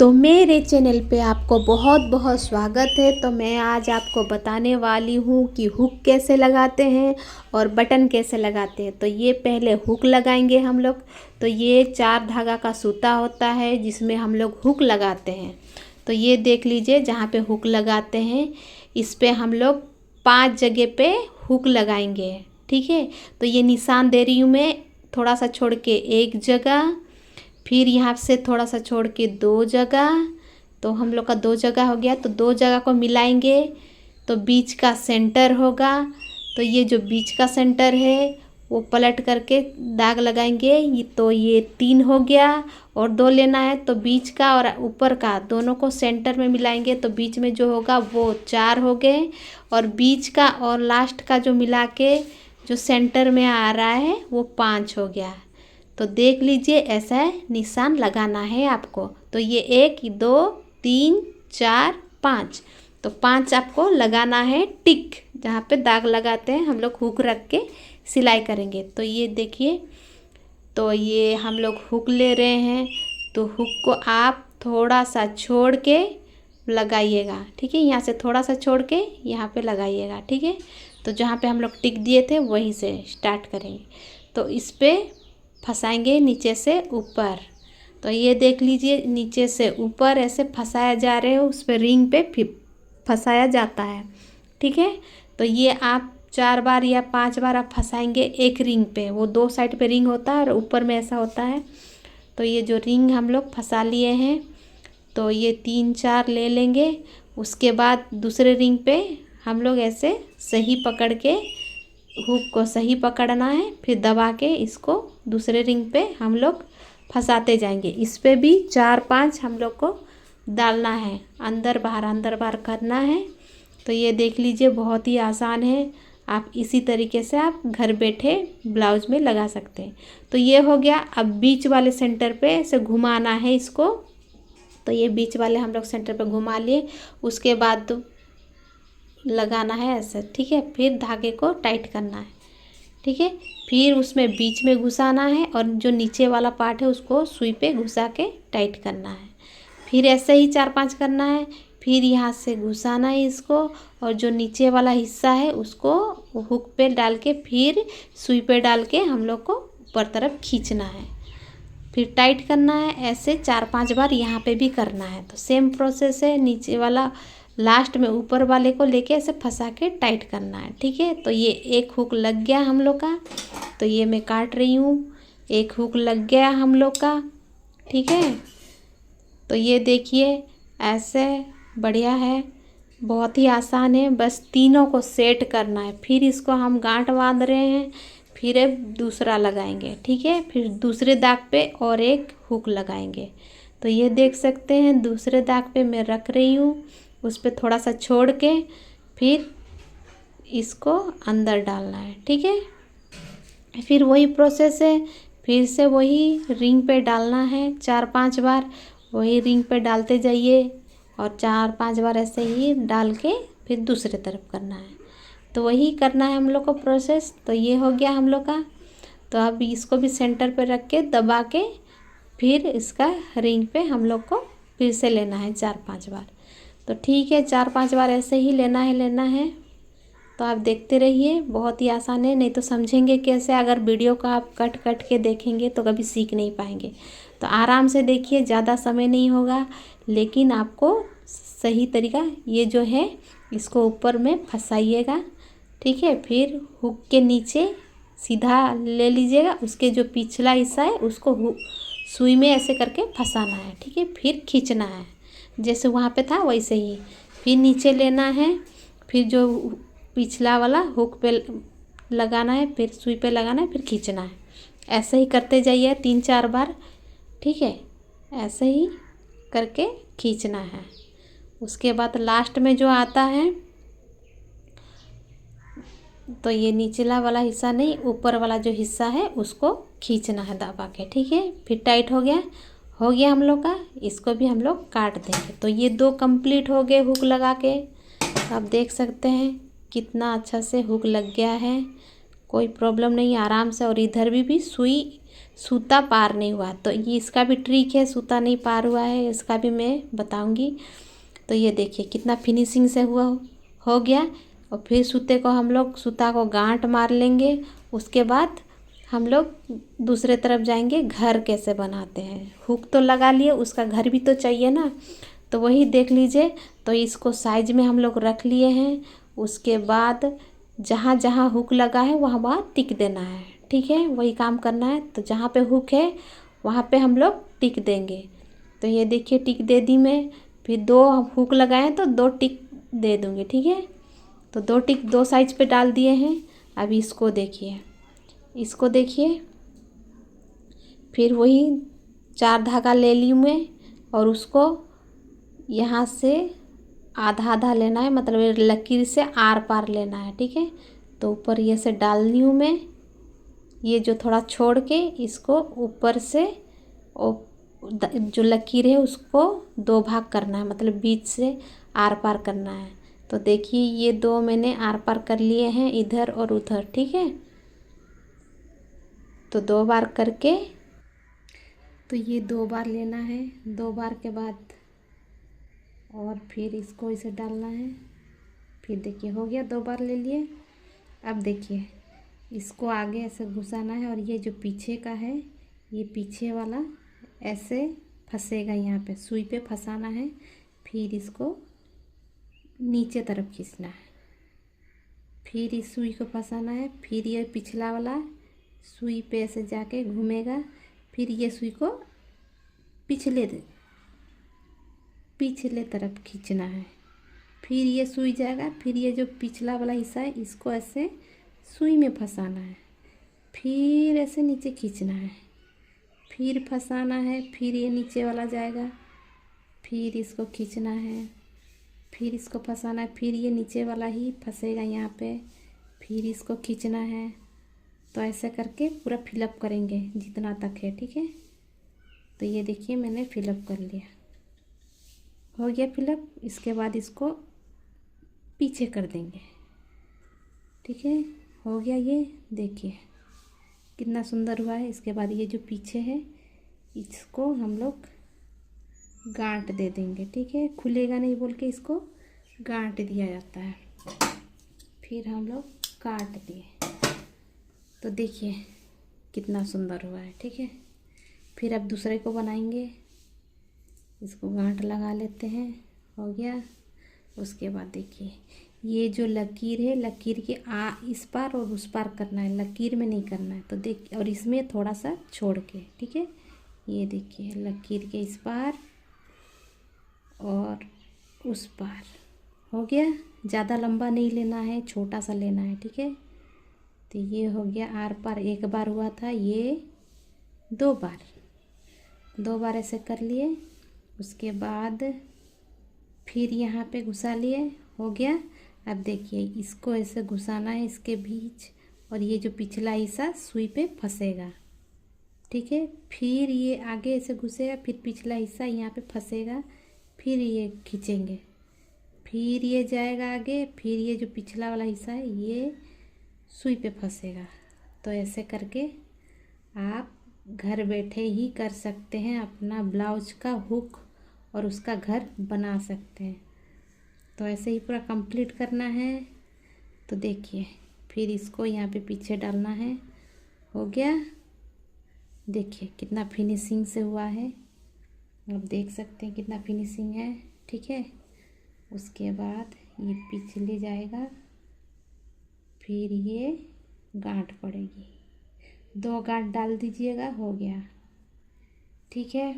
तो मेरे चैनल पे आपको बहुत बहुत स्वागत है। तो मैं आज आपको बताने वाली हूँ कि हुक कैसे लगाते हैं और बटन कैसे लगाते हैं। तो ये पहले हुक लगाएंगे हम लोग। तो ये 4 धागा का सूता होता है जिसमें हम लोग हुक लगाते हैं। तो ये देख लीजिए, जहाँ पे हुक लगाते हैं इस पे हम लोग 5 जगह पे हुक लगाएंगे। ठीक है, तो ये निशान दे रही हूँ मैं, थोड़ा सा छोड़ के एक जगह, फिर यहाँ से थोड़ा सा छोड़ के 2 जगह। तो हम लोग का 2 जगह हो गया। तो 2 जगह को मिलाएंगे तो बीच का सेंटर होगा। तो ये जो बीच का सेंटर है वो पलट करके दाग लगाएंगे। तो ये 3 हो गया और 2 लेना है। तो बीच का और ऊपर का दोनों को सेंटर में मिलाएंगे तो बीच में जो होगा वो 4 हो गए, और बीच का और लास्ट का जो मिला के जो सेंटर में आ रहा है वो 5 हो गया। तो देख लीजिए, ऐसा निशान लगाना है आपको। तो ये 1 2 3 4 5, तो 5 आपको लगाना है टिक, जहाँ पे दाग लगाते हैं हम लोग हुक रख के सिलाई करेंगे। तो ये देखिए, तो ये हम लोग हुक ले रहे हैं। तो हुक को आप थोड़ा सा छोड़ के लगाइएगा। ठीक है, यहाँ से थोड़ा सा छोड़ के यहाँ पे लगाइएगा। ठीक है, तो जहाँ पे हम लोग टिक दिए थे वहीं से स्टार्ट करेंगे। तो इस पे फंसाएंगे नीचे से ऊपर। तो ये देख लीजिए, नीचे से ऊपर ऐसे फंसाया जा रहे हो, उस पर रिंग पे फंसाया जाता है। ठीक है, तो ये आप 4 बार या 5 बार आप फंसाएंगे एक रिंग पे। वो 2 साइड पे रिंग होता है और ऊपर में ऐसा होता है। तो ये जो रिंग हम लोग फंसा लिए हैं, तो ये 3-4 ले लेंगे। उसके बाद दूसरे रिंग पे हम लोग ऐसे सही पकड़ के, हुक को सही पकड़ना है, फिर दबा के इसको दूसरे रिंग पे हम लोग फंसाते जाएंगे। इस पे भी 4-5 हम लोग को डालना है, अंदर बाहर करना है। तो ये देख लीजिए, बहुत ही आसान है। आप इसी तरीके से आप घर बैठे ब्लाउज में लगा सकते हैं। तो ये हो गया। अब बीच वाले सेंटर पे ऐसे घुमाना है इसको। तो ये बीच वाले हम लोग सेंटर पे घुमा लिए। उसके बाद तो लगाना है ऐसे। ठीक है, फिर धागे को टाइट करना है। ठीक है, फिर उसमें बीच में घुसाना है और जो नीचे वाला पार्ट है उसको सुई पे घुसा के टाइट करना है। फिर ऐसे ही 4-5 करना है। फिर यहाँ से घुसाना है इसको, और जो नीचे वाला हिस्सा है उसको हुक पे डाल के फिर सुई पे डाल के हम लोग को ऊपर तरफ खींचना है, फिर टाइट करना है। ऐसे 4-5 बार यहाँ पे भी करना है। तो सेम प्रोसेस है। नीचे वाला लास्ट में ऊपर वाले को लेके ऐसे फंसा के टाइट करना है। ठीक है, तो ये एक हुक लग गया हम लोग का। तो ये मैं काट रही हूँ, एक हुक लग गया हम लोग का। ठीक है, तो ये देखिए, ऐसे बढ़िया है, बहुत ही आसान है। बस तीनों को सेट करना है। फिर इसको हम गांठ बांध रहे हैं, फिर अब दूसरा लगाएंगे। ठीक है, फिर दूसरे दाग पे और एक हुक लगाएंगे। तो ये देख सकते हैं, दूसरे दाग पे मैं रख रही हूँ, उस पर थोड़ा सा छोड़ के फिर इसको अंदर डालना है। ठीक है, फिर वही प्रोसेस है। फिर से वही रिंग पे डालना है 4-5 बार। वही रिंग पे डालते जाइए और 4-5 बार ऐसे ही डाल के फिर दूसरे तरफ करना है। तो वही करना है हम लोग को प्रोसेस। तो ये हो गया हम लोग का। तो अब इसको भी सेंटर पे रख के दबा के फिर इसका रिंग पे हम लोग को फिर से लेना है 4-5 बार। तो ठीक है, 4-5 बार ऐसे ही लेना है। तो आप देखते रहिए, बहुत ही आसान है। नहीं तो समझेंगे कैसे? अगर वीडियो को आप कट के देखेंगे तो कभी सीख नहीं पाएंगे। तो आराम से देखिए, ज़्यादा समय नहीं होगा, लेकिन आपको सही तरीका ये जो है इसको ऊपर में फंसाइएगा। ठीक है, फिर हुक के नीचे सीधा ले लीजिएगा, उसके जो पिछला हिस्सा है उसको सुई में ऐसे करके फंसाना है। ठीक है, फिर खींचना है जैसे वहाँ पे था वैसे ही। फिर नीचे लेना है, फिर जो पिछला वाला हुक पे लगाना है, फिर सुई पे लगाना है, फिर खींचना है। ऐसे ही करते जाइए 3-4 बार। ठीक है, ऐसे ही करके खींचना है। उसके बाद लास्ट में जो आता है, तो ये निचला वाला हिस्सा नहीं, ऊपर वाला जो हिस्सा है उसको खींचना है दबा के। ठीक है, फिर टाइट हो गया हम लोग का। इसको भी हम लोग काट देंगे। तो ये 2 कंप्लीट हो गए हुक लगा के। तो आप देख सकते हैं कितना अच्छा से हुक लग गया है, कोई प्रॉब्लम नहीं, आराम से। और इधर भी सुई सूता पार नहीं हुआ। तो ये इसका भी ट्रिक है, सूता नहीं पार हुआ है इसका भी मैं बताऊंगी। तो ये देखिए कितना फिनिशिंग से हुआ हो गया। और फिर सूते को हम लोग सूता को गांठ मार लेंगे। उसके बाद हम लोग दूसरे तरफ जाएंगे, घर कैसे बनाते हैं। हुक तो लगा लिए, उसका घर भी तो चाहिए ना, तो वही देख लीजिए। तो इसको साइज में हम लोग रख लिए हैं। उसके बाद जहाँ जहाँ हुक लगा है वहाँ वहाँ टिक देना है, ठीक है, वही काम करना है। तो जहाँ पे हुक है वहाँ पे हम लोग टिक देंगे। तो ये देखिए टिक दे दी मैं। फिर 2 हुक लगाए तो 2 टिक दे दूँगी, ठीक है। तो 2 टिक 2 साइज पे डाल दिए हैं। अब इसको देखिए, इसको देखिए। फिर वही 4 धागा ले ली मैं और उसको यहाँ से आधा आधा लेना है, मतलब लकीर से आर पार लेना है, ठीक है। तो ऊपर ये से डालनी हूँ मैं, ये जो थोड़ा छोड़ के इसको ऊपर से जो लकीर है उसको 2 भाग करना है, मतलब बीच से आर पार करना है। तो देखिए ये 2 मैंने आर पार कर लिए हैं, इधर और उधर, ठीक है। तो 2 बार करके, तो ये 2 बार लेना है। 2 बार के बाद और फिर इसको इसे डालना है। फिर देखिए हो गया, 2 बार ले लिए। अब देखिए इसको आगे ऐसे घुसाना है और ये जो पीछे का है, ये पीछे वाला ऐसे फंसेगा, यहाँ पे सुई पे फंसाना है। फिर इसको नीचे तरफ खींचना है, फिर इस सुई को फंसाना है। फिर ये पिछला वाला सुई पे ऐसे जाके घूमेगा। फिर ये सुई को पिछले तरफ खींचना है। फिर ये सुई जाएगा। फिर ये जो पिछला वाला हिस्सा है इसको ऐसे सुई में फंसाना है। फिर ऐसे नीचे खींचना है, फिर फंसाना है। फिर ये नीचे वाला जाएगा, फिर इसको खींचना है, फिर इसको फंसाना है। फिर ये नीचे वाला ही फंसेगा यहाँ पे, फिर इसको खींचना है। तो ऐसे करके पूरा फिलअप करेंगे जितना तक है, ठीक है। तो ये देखिए मैंने फिलअप कर लिया, हो गया फिलअप। इसके बाद इसको पीछे कर देंगे, ठीक है, हो गया। ये देखिए कितना सुंदर हुआ है। इसके बाद ये जो पीछे है इसको हम लोग गांठ दे देंगे, ठीक है। खुलेगा नहीं बोल के इसको गांठ दिया जाता है। फिर हम लोग काट दिए, तो देखिए कितना सुंदर हुआ है, ठीक है। फिर अब दूसरे को बनाएंगे, इसको गांठ लगा लेते हैं, हो गया। उसके बाद देखिए ये जो लकीर है, लकीर के इस पार और उस पार करना है, लकीर में नहीं करना है। तो देखिए, और इसमें थोड़ा सा छोड़ के, ठीक है। ये देखिए लकीर के इस पार और उस पार, हो गया। ज़्यादा लंबा नहीं लेना है, छोटा सा लेना है, ठीक है। तो ये हो गया आर पार। 1 बार हुआ था, ये 2 बार ऐसे कर लिए। उसके बाद फिर यहाँ पे घुसा लिए, हो गया। अब देखिए इसको ऐसे घुसाना है इसके बीच, और ये जो पिछला हिस्सा सुई पे फंसेगा, ठीक है। फिर ये आगे ऐसे घुसेगा, फिर पिछला हिस्सा यहाँ पे फंसेगा, फिर ये खींचेंगे, फिर ये जाएगा आगे, फिर ये जो पिछला वाला हिस्सा है ये सुई पे फंसेगा। तो ऐसे करके आप घर बैठे ही कर सकते हैं, अपना ब्लाउज का हुक और उसका घर बना सकते हैं। तो ऐसे ही पूरा कंप्लीट करना है। तो देखिए फिर इसको यहाँ पे पीछे डालना है, हो गया। देखिए कितना फिनिशिंग से हुआ है, आप देख सकते हैं कितना फिनिशिंग है, ठीक है। उसके बाद ये पिछले जाएगा, फिर ये गांठ पड़ेगी, 2 गांठ डाल दीजिएगा, हो गया, ठीक है।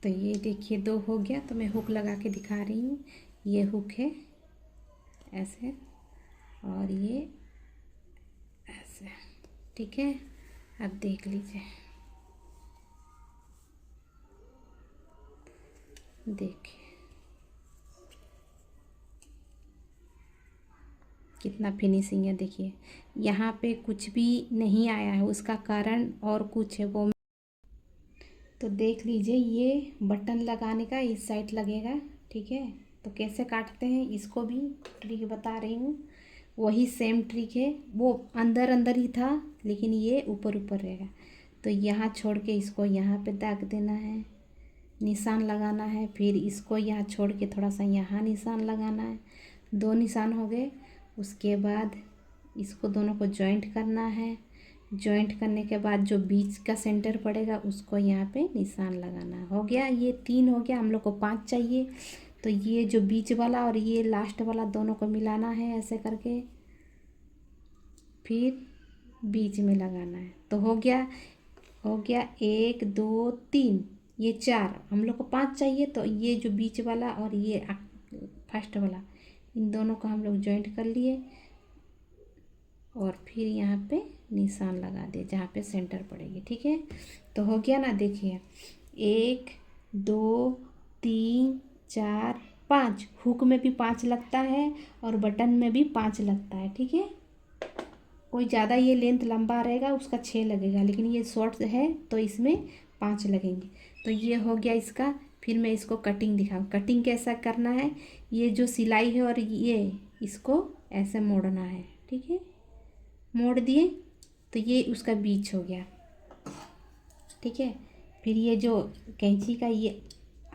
तो ये देखिए 2 हो गया। तो मैं हुक लगा के दिखा रही हूँ। ये हुक है ऐसे और ये ऐसे, ठीक है। अब देख लीजिए, देखिए कितना फिनिशिंग है। देखिए यहाँ पे कुछ भी नहीं आया है, उसका कारण और कुछ है वो, तो देख लीजिए। ये बटन लगाने का इस साइड लगेगा, ठीक है। तो कैसे काटते हैं इसको भी ट्रिक बता रही हूँ। वही सेम ट्रिक है, वो अंदर अंदर ही था लेकिन ये ऊपर ऊपर रहेगा। तो यहाँ छोड़ के इसको यहाँ पे दाग देना है, निशान लगाना है, फिर इसको यहाँ छोड़ के थोड़ा सा यहाँ निशान लगाना है। 2 निशान हो गए। उसके बाद इसको दोनों को जॉइंट करना है। जॉइंट करने के बाद जो बीच का सेंटर पड़ेगा उसको यहाँ पे निशान लगाना है। हो गया, ये 3 हो गया। हम लोग को 5 चाहिए, तो ये जो बीच वाला और ये लास्ट वाला दोनों को मिलाना है ऐसे करके, फिर बीच में लगाना है। तो हो गया 1 2 3, ये 4। हम लोग को 5 चाहिए, तो ये जो बीच वाला और ये फर्स्ट वाला, इन दोनों को हम लोग जॉइंट कर लिए और फिर यहाँ पे निशान लगा दिए जहाँ पे सेंटर पड़ेगी। ठीक है, तो हो गया ना। देखिए 1 2 3 4 5, हुक में भी 5 लगता है और बटन में भी 5 लगता है। ठीक है, कोई ज़्यादा ये लेंथ लंबा रहेगा उसका 6 लगेगा, लेकिन ये शॉर्ट है तो इसमें 5 लगेंगे। तो ये हो गया इसका। फिर मैं इसको कटिंग दिखाऊँ। कटिंग कैसा करना है, ये जो सिलाई है और ये इसको ऐसे मोड़ना है। ठीक है, मोड़ दिए तो ये उसका बीच हो गया। ठीक है, फिर ये जो कैंची का ये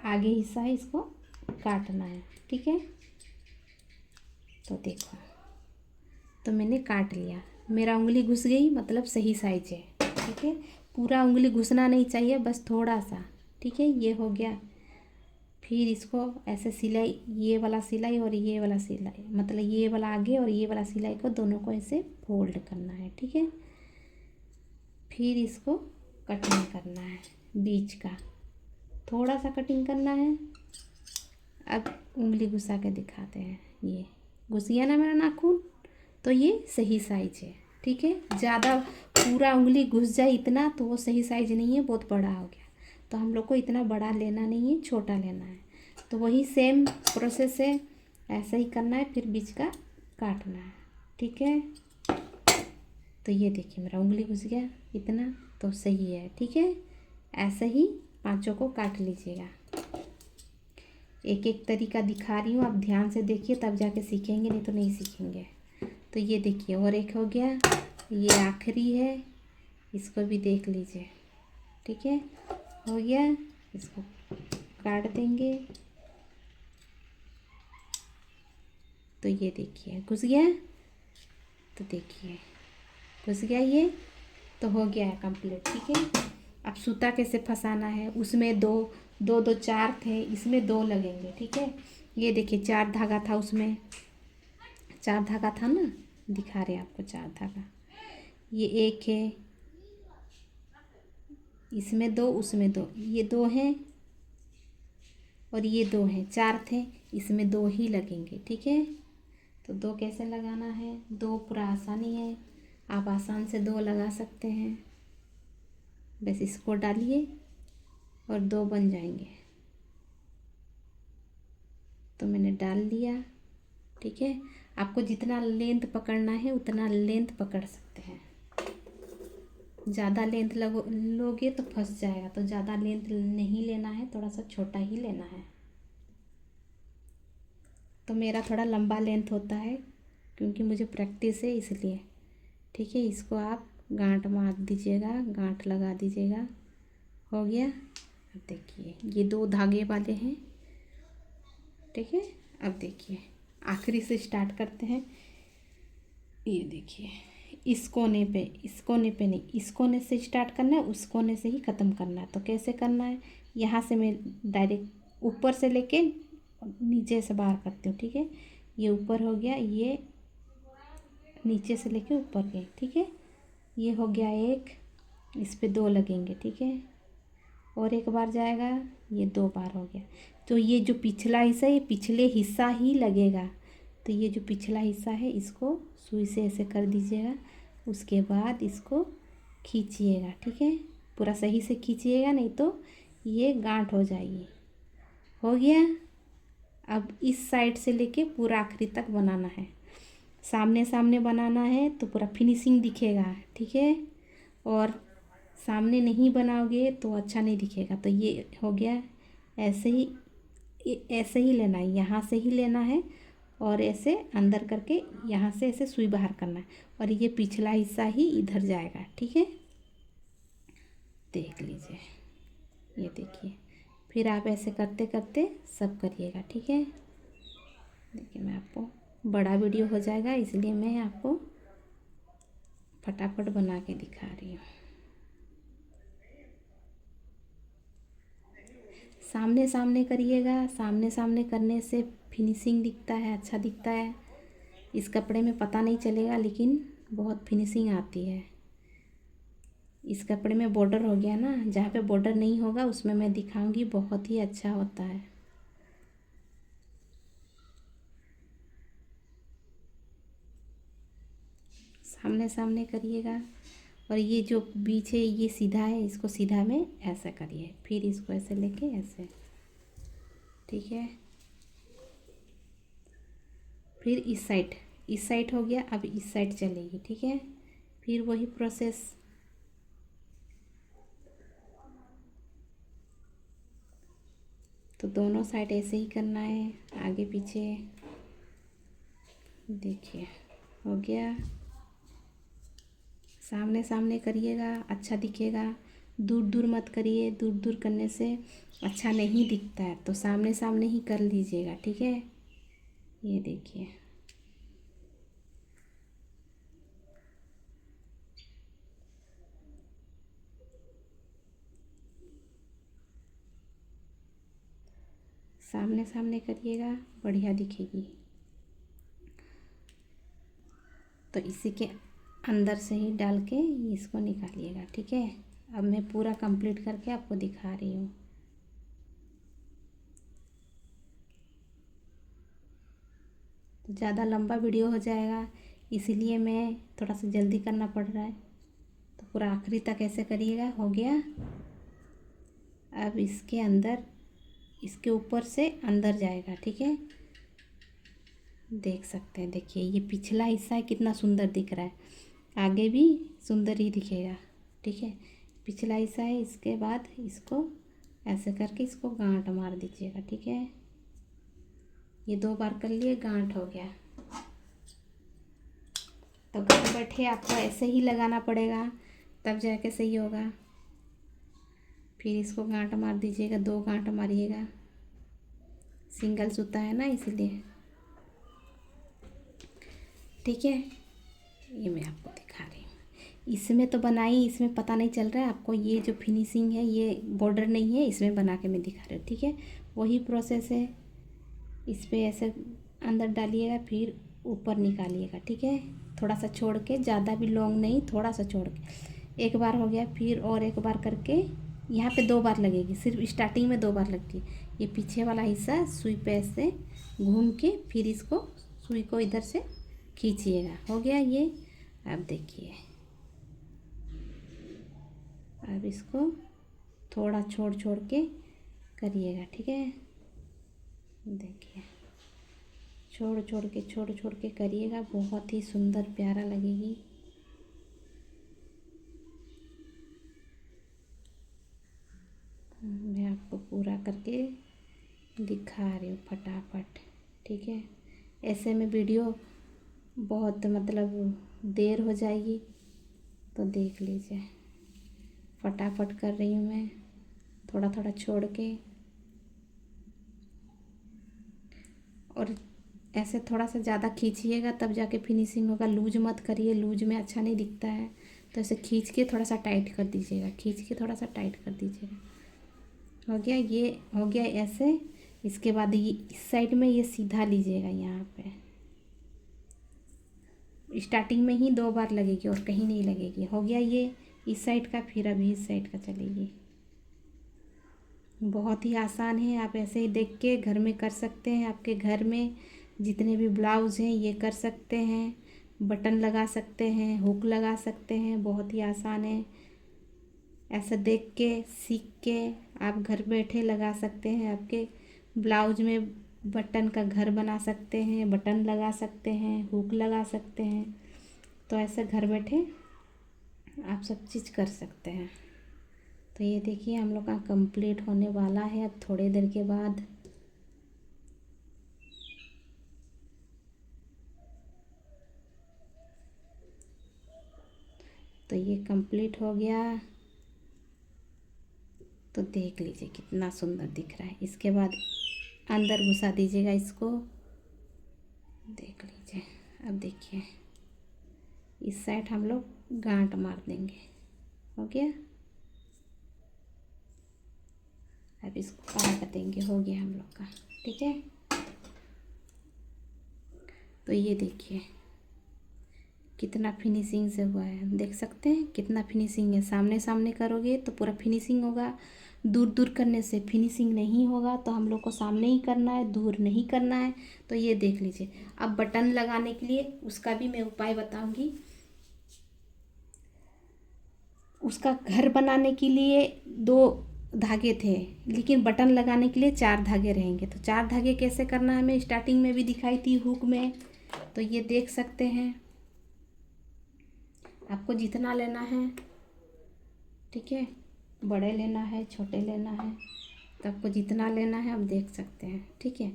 आगे हिस्सा है इसको काटना है। ठीक है, तो देखो, तो मैंने काट लिया, मेरा उंगली घुस गई मतलब सही साइज है। ठीक है, पूरा उंगली घुसना नहीं चाहिए, बस थोड़ा सा। ठीक है, ये हो गया। फिर इसको ऐसे सिलाई, ये वाला सिलाई और ये वाला सिलाई, मतलब ये वाला आगे और ये वाला सिलाई को दोनों को ऐसे फोल्ड करना है। ठीक है, फिर इसको कटिंग करना है बीच का, थोड़ा सा कटिंग करना है। अब उंगली घुसा के दिखाते हैं। ये घुस गया ना मेरा नाखून, तो ये सही साइज है। ठीक है, ज़्यादा पूरा उंगली घुस जाए इतना तो वो सही साइज नहीं है, बहुत बड़ा हो गया। तो हम लोग को इतना बड़ा लेना नहीं है, छोटा लेना है। तो वही सेम प्रोसेस है, ऐसा ही करना है, फिर बीच का काटना है। ठीक है, तो ये देखिए मेरा उंगली घुस गया इतना, तो सही है। ठीक है, ऐसे ही 5 को काट लीजिएगा। एक एक तरीका दिखा रही हूँ, आप ध्यान से देखिए तब जाके सीखेंगे, नहीं तो नहीं सीखेंगे। तो ये देखिए और एक हो गया, ये आखिरी है, इसको भी देख लीजिए। ठीक है, हो गया, इसको काट देंगे। तो ये देखिए घुस गया, तो देखिए घुस गया ये, तो हो गया है कंप्लीट। ठीक है, अब सूता कैसे फंसाना है, उसमें दो 4 थे, इसमें 2 लगेंगे। ठीक है, ये देखिए 4 धागा था, उसमें 4 धागा था ना, दिखा रहे आपको 4 धागा। ये 1 है, इसमें 2, उसमें 2, ये 2 हैं और ये 2 हैं। 4 थे, इसमें 2 ही लगेंगे। ठीक है, तो 2 कैसे लगाना है, 2 पूरा आसानी है, आप आसान से 2 लगा सकते हैं। बस इसको डालिए और 2 बन जाएंगे। तो मैंने डाल दिया। ठीक है, आपको जितना लेंथ पकड़ना है उतना लेंथ पकड़ सकते हैं। ज़्यादा लेंथ लोगे तो फंस जाएगा, तो ज़्यादा लेंथ नहीं लेना है, थोड़ा सा छोटा ही लेना है। तो मेरा थोड़ा लंबा लेंथ होता है क्योंकि मुझे प्रैक्टिस है इसलिए। ठीक है, इसको आप गांठ मार दीजिएगा, गांठ लगा दीजिएगा। हो गया। अब देखिए ये 2 धागे वाले हैं। ठीक है, अब देखिए आखिरी से स्टार्ट करते हैं। ये देखिए इस कोने पे नहीं, इस कोने से स्टार्ट करना है, उस कोने से ही ख़त्म करना है। तो कैसे करना है, यहाँ से मैं डायरेक्ट ऊपर से लेके नीचे से बाहर करती हूँ। ठीक है, ये ऊपर हो गया, ये नीचे से लेके ऊपर गए। ठीक है, ये हो गया 1, इस पे 2 लगेंगे। ठीक है, और एक बार जाएगा, ये 2 बार हो गया। तो ये जो पिछला हिस्सा है, ये पिछले हिस्सा ही लगेगा। तो ये जो पिछला हिस्सा है इसको सुई से ऐसे कर दीजिएगा, उसके बाद इसको खींचिएगा। ठीक है, पूरा सही से खींचिएगा, नहीं तो ये गांठ हो जाएगी। हो गया। अब इस साइड से लेके पूरा आखिरी तक बनाना है, सामने सामने बनाना है तो पूरा फिनिशिंग दिखेगा। ठीक है, और सामने नहीं बनाओगे तो अच्छा नहीं दिखेगा। तो ये हो गया, ऐसे ही लेना है, यहाँ से ही लेना है और ऐसे अंदर करके यहाँ से ऐसे सुई बाहर करना है और ये पिछला हिस्सा ही इधर जाएगा। ठीक है, देख लीजिए, ये देखिए। फिर आप ऐसे करते करते सब करिएगा। ठीक है, देखिए मैं आपको, बड़ा वीडियो हो जाएगा इसलिए मैं आपको फटाफट बना के दिखा रही हूँ। सामने सामने करिएगा, सामने सामने करने से फिनिशिंग दिखता है, अच्छा दिखता है। इस कपड़े में पता नहीं चलेगा लेकिन बहुत फिनिशिंग आती है। इस कपड़े में बॉर्डर हो गया ना, जहाँ पे बॉर्डर नहीं होगा उसमें मैं दिखाऊंगी, बहुत ही अच्छा होता है। सामने सामने करिएगा और ये जो बीच है ये सीधा है, इसको सीधा में ऐसा करिए, फिर इसको ऐसे लेके ऐसे। ठीक है, फिर इस साइड हो गया, अब इस साइड चलेगी। ठीक है, फिर वही प्रोसेस। तो दोनों साइड ऐसे ही करना है, आगे पीछे। देखिए हो गया। सामने सामने करिएगा, अच्छा दिखेगा। दूर दूर मत करिए, दूर दूर करने से अच्छा नहीं दिखता है, तो सामने सामने ही कर लीजिएगा। ठीक है, ये देखिए। सामने सामने करिएगा, बढ़िया दिखेगी। तो इसी के अंदर से ही डाल के इसको निकालिएगा। ठीक है, अब मैं पूरा कंप्लीट करके आपको दिखा रही हूँ। तो ज़्यादा लंबा वीडियो हो जाएगा इसीलिए मैं थोड़ा सा जल्दी करना पड़ रहा है। तो पूरा आखिरी तक ऐसे करिएगा। हो गया। अब इसके अंदर, इसके ऊपर से अंदर जाएगा। ठीक है, देख सकते हैं। देखिए ये पिछला हिस्सा है, कितना सुंदर दिख रहा है, आगे भी सुंदर ही दिखेगा। ठीक है, पिछला हिस्सा है। इसके बाद इसको ऐसे करके इसको गांठ मार दीजिएगा। ठीक है, ये 2 बार कर लिए, गांठ हो गया। तो घर बैठे आपको ऐसे ही लगाना पड़ेगा, तब जाके सही होगा। फिर इसको गांठ मार दीजिएगा, 2 गांठ मारिएगा, सिंगल सूता है ना इसलिए। ठीक है, ये मैं आपको दिखा रही हूँ। इसमें तो बनाई, इसमें पता नहीं चल रहा है आपको, ये जो फिनिशिंग है ये बॉर्डर नहीं है, इसमें बना के मैं दिखा रही हूँ। ठीक है, वही प्रोसेस है। इस पर ऐसे अंदर डालिएगा, फिर ऊपर निकालिएगा। ठीक है, थोड़ा सा छोड़ के, ज़्यादा भी लॉन्ग नहीं, थोड़ा सा छोड़ के। एक बार हो गया, फिर और एक बार करके यहाँ पे 2 बार लगेगी, सिर्फ स्टार्टिंग में 2 बार लगती है। ये पीछे वाला हिस्सा सुई पे ऐसे घूम के फिर इसको सुई को इधर से खींचिएगा। हो गया ये। अब देखिए, अब इसको थोड़ा छोड़ छोड़ के करिएगा। ठीक है, देखिए छोड़ छोड़ के करिएगा, बहुत ही सुंदर प्यारा लगेगी। मैं आपको पूरा करके दिखा रही हूँ फटाफट। ठीक है, ऐसे में वीडियो बहुत मतलब देर हो जाएगी, तो देख लीजिए। फटाफट कर रही हूँ मैं, थोड़ा थोड़ा छोड़ के। और ऐसे थोड़ा सा ज़्यादा खींचिएगा तब जाके फिनिशिंग होगा, लूज मत करिए, लूज में अच्छा नहीं दिखता है। तो ऐसे खींच के थोड़ा सा टाइट कर दीजिएगा, खींच के थोड़ा सा टाइट कर दीजिएगा। हो गया, ये हो गया ऐसे। इसके बाद ये इस साइड में ये सीधा लीजिएगा, यहाँ पे स्टार्टिंग में ही 2 बार लगेगी और कहीं नहीं लगेगी। हो गया ये इस साइड का, फिर अभी इस साइड का चलेगी। बहुत ही आसान है, आप ऐसे ही देख के घर में कर सकते हैं। आपके घर में जितने भी ब्लाउज़ हैं ये कर सकते हैं, बटन लगा सकते हैं, हुक लगा सकते हैं, बहुत ही आसान है। ऐसा देख के सीख के आप घर बैठे लगा सकते हैं। आपके ब्लाउज में बटन का घर बना सकते हैं, बटन लगा सकते हैं, हुक लगा सकते हैं। तो ऐसे घर बैठे आप सब चीज़ कर सकते हैं। तो ये देखिए हम लोग का कंप्लीट होने वाला है अब थोड़ी देर के बाद। तो ये कंप्लीट हो गया। तो देख लीजिए कितना सुंदर दिख रहा है। इसके बाद अंदर घुसा दीजिएगा इसको, देख लीजिए। अब देखिए इस साइड हम लोग गांठ मार देंगे। हो गया। अब इसको काट देंगे। हो गया हम लोग का। ठीक है। तो ये देखिए कितना फिनिशिंग से हुआ है, देख सकते हैं कितना फिनिशिंग है। सामने सामने करोगे तो पूरा फिनिशिंग होगा, दूर दूर करने से फिनिशिंग नहीं होगा। तो हम लोग को सामने ही करना है, दूर नहीं करना है। तो ये देख लीजिए। अब बटन लगाने के लिए उसका भी मैं उपाय बताऊंगी। उसका घर बनाने के लिए 2 धागे थे, लेकिन बटन लगाने के लिए 4 धागे रहेंगे। तो 4 धागे कैसे करना है मैं स्टार्टिंग में भी दिखाई थी हुक में। तो ये देख सकते हैं। आपको जितना लेना है, ठीक है, बड़े लेना है छोटे लेना है, तो आपको जितना लेना है आप देख सकते हैं। ठीक है।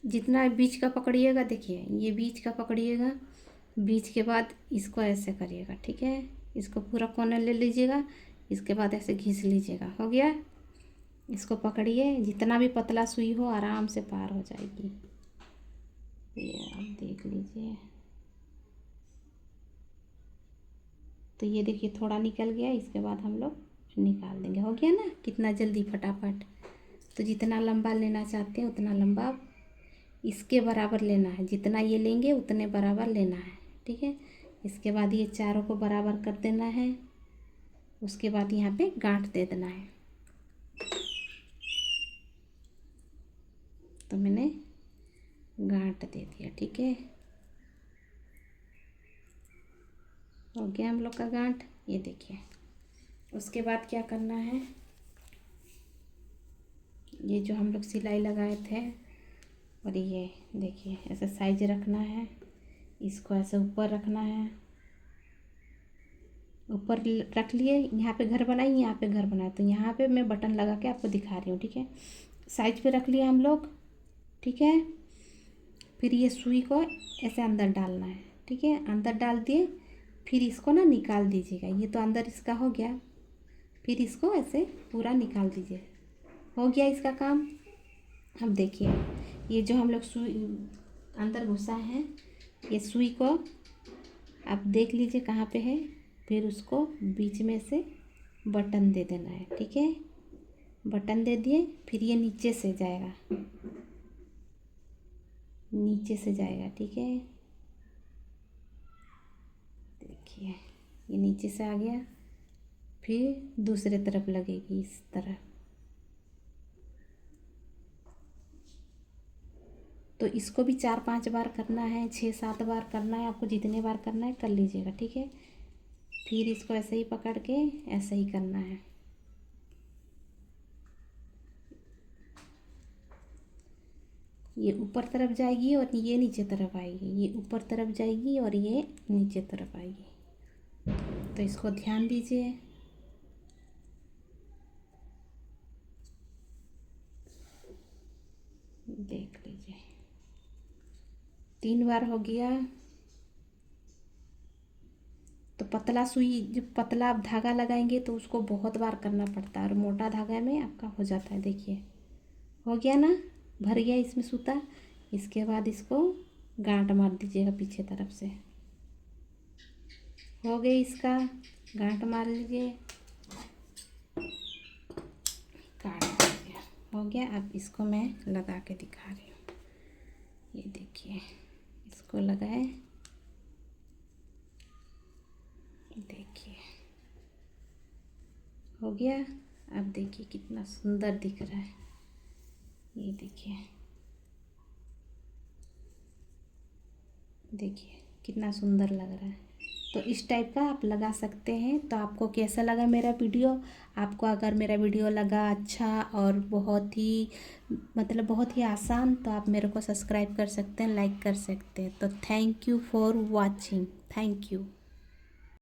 जितना बीच का पकड़िएगा, देखिए ये बीच का पकड़िएगा, बीच के बाद इसको ऐसे करिएगा। ठीक है। इसको पूरा कोना ले लीजिएगा, इसके बाद ऐसे घिस लीजिएगा। हो गया। इसको पकड़िए, जितना भी पतला सुई हो आराम से पार हो जाएगी। ये आप देख लीजिए। तो ये देखिए थोड़ा निकल गया, इसके बाद हम लोग निकाल देंगे। हो गया ना कितना जल्दी फटाफट। तो जितना लंबा लेना चाहते हैं उतना लंबा इसके बराबर लेना है, जितना ये लेंगे उतने बराबर लेना है। ठीक है। इसके बाद ये चारों को बराबर कर देना है। उसके बाद यहाँ पे गांठ दे देना है। तो मैंने गांठ दे दिया। ठीक है। हो गया हम लोग का गांठ। ये देखिए। उसके बाद क्या करना है, ये जो हम लोग सिलाई लगाए थे, और ये देखिए ऐसे साइज रखना है। इसको ऐसे ऊपर रखना है। ऊपर रख लिए, यहाँ पे घर बनाई, यहाँ पे घर बनाए। तो यहाँ पे मैं बटन लगा के आपको दिखा रही हूँ। ठीक है। साइज पे रख लिया हम लोग। ठीक है। फिर ये सुई को ऐसे अंदर डालना है। ठीक है। अंदर डाल दिए, फिर इसको ना निकाल दीजिएगा। ये तो अंदर इसका हो गया, फिर इसको ऐसे पूरा निकाल दीजिए। हो गया इसका काम। अब देखिए ये जो हम लोग सुई अंदर घुसा है, ये सुई को आप देख लीजिए कहाँ पे है। फिर उसको बीच में से बटन दे देना है। ठीक है। बटन दे दिए, फिर ये नीचे से जाएगा, नीचे से जाएगा। ठीक है। देखिए ये नीचे से आ गया, फिर दूसरे तरफ लगेगी इस तरह। तो इसको भी 4-5 बार करना है, 6-7 बार करना है। आपको जितने बार करना है कर लीजिएगा। ठीक है। फिर इसको ऐसे ही पकड़ के ऐसे ही करना है। ये ऊपर तरफ जाएगी और ये नीचे तरफ आएगी। ये ऊपर तरफ जाएगी और ये नीचे तरफ आएगी। तो इसको ध्यान दीजिए। देख लीजिए 3 बार हो गया। तो पतला सुई, जब पतला आप धागा लगाएंगे तो उसको बहुत बार करना पड़ता है, और मोटा धागा में आपका हो जाता है। देखिए हो गया ना, भर गया इसमें सूता। इसके बाद इसको गांठ मार दीजिएगा पीछे तरफ से। हो गई इसका, गांठ मार लीजिए, काट दीजिए। हो गया। अब इसको मैं लगा के दिखा रही हूँ। ये देखिए इसको लगाए, देखिए हो गया। अब देखिए कितना सुंदर दिख रहा है। ये देखिए, देखिए कितना सुंदर लग रहा है। तो इस टाइप का आप लगा सकते हैं। तो आपको कैसा लगा मेरा वीडियो? आपको अगर मेरा वीडियो लगा अच्छा और बहुत ही मतलब बहुत ही आसान, तो आप मेरे को सब्सक्राइब कर सकते हैं, लाइक कर सकते हैं। तो thank you for watching. Thank you.